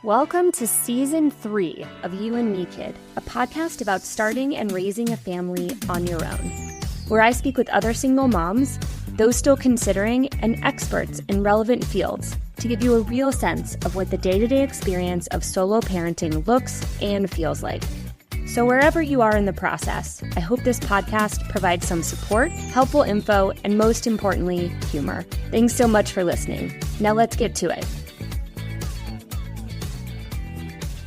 Welcome to Season 3 of You and Me Kid, a podcast about starting and raising a family on your own, where I speak with other single moms, those still considering, and experts in relevant fields to give you a real sense of what the day-to-day experience of solo parenting looks and feels like. So wherever you are in the process, I hope this podcast provides some support, helpful info, and most importantly, humor. Thanks so much for listening. Now let's get to it.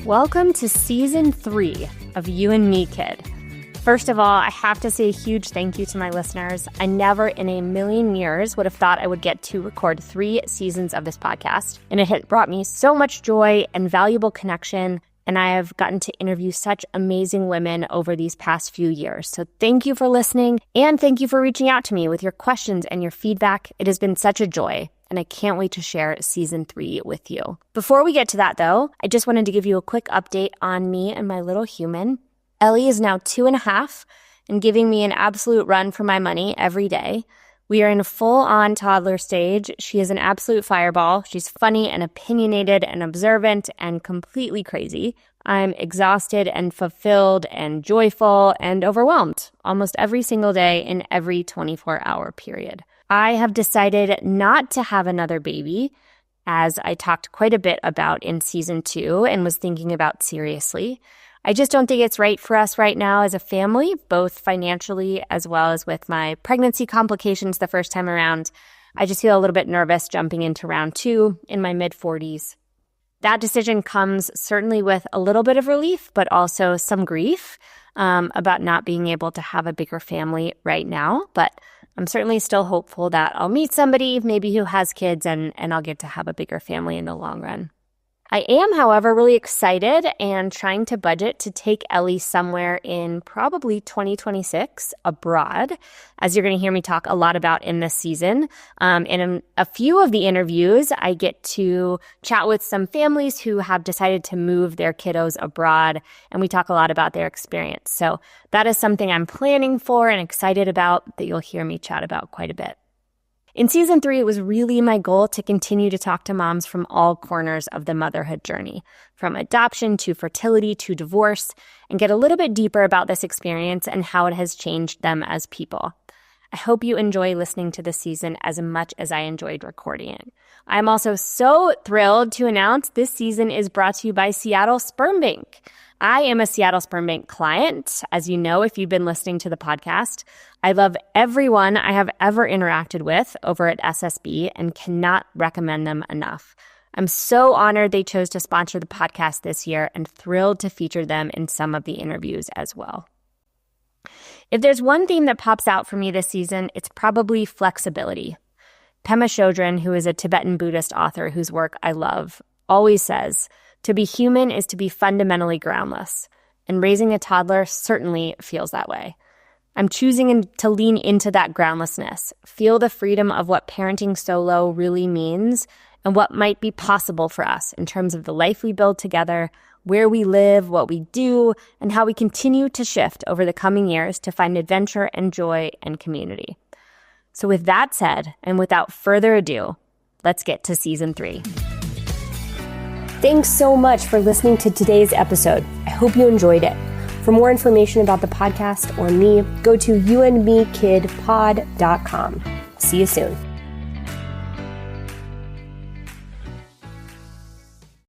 Welcome to Season 3 of You and Me Kid. First of all, I have to say a huge thank you to my listeners. I never in a million years would have thought I would get to record 3 seasons of this podcast, and it has brought me so much joy and valuable connection, and I have gotten to interview such amazing women over these past few years. So thank you for listening, and thank you for reaching out to me with your questions and your feedback. It has been such a joy, and I can't wait to share Season 3 with you. Before we get to that, though, I just wanted to give you a quick update on me and my little human. Ellie is now 2.5 and giving me an absolute run for my money every day. We are in a full-on toddler stage. She is an absolute fireball. She's funny and opinionated and observant and completely crazy. I'm exhausted and fulfilled and joyful and overwhelmed almost every single day in every 24-hour period. I have decided not to have another baby, as I talked quite a bit about in Season 2 and was thinking about seriously. I just don't think it's right for us right now as a family, both financially as well as with my pregnancy complications the first time around. I just feel a little bit nervous jumping into round 2 in my mid-40s. That decision comes certainly with a little bit of relief, but also some grief about not being able to have a bigger family right now. But I'm certainly still hopeful that I'll meet somebody maybe who has kids and I'll get to have a bigger family in the long run. I am, however, really excited and trying to budget to take Ellie somewhere in probably 2026 abroad, as you're going to hear me talk a lot about in this season. In a few of the interviews, I get to chat with some families who have decided to move their kiddos abroad, and we talk a lot about their experience. So that is something I'm planning for and excited about that you'll hear me chat about quite a bit. In Season 3, it was really my goal to continue to talk to moms from all corners of the motherhood journey, from adoption to fertility to divorce, and get a little bit deeper about this experience and how it has changed them as people. I hope you enjoy listening to this season as much as I enjoyed recording it. I'm also so thrilled to announce this season is brought to you by Seattle Sperm Bank. I am a Seattle Sperm Bank client, as you know if you've been listening to the podcast. I love everyone I have ever interacted with over at SSB and cannot recommend them enough. I'm so honored they chose to sponsor the podcast this year and thrilled to feature them in some of the interviews as well. If there's one theme that pops out for me this season, it's probably flexibility. Pema Chodron, who is a Tibetan Buddhist author whose work I love, always says, to be human is to be fundamentally groundless, and raising a toddler certainly feels that way. I'm choosing to lean into that groundlessness, feel the freedom of what parenting solo really means and what might be possible for us in terms of the life we build together, where we live, what we do, and how we continue to shift over the coming years to find adventure and joy and community. So with that said, and without further ado, let's get to Season 3. Thanks so much for listening to today's episode. I hope you enjoyed it. For more information about the podcast or me, go to youandmekidpod.com. See you soon.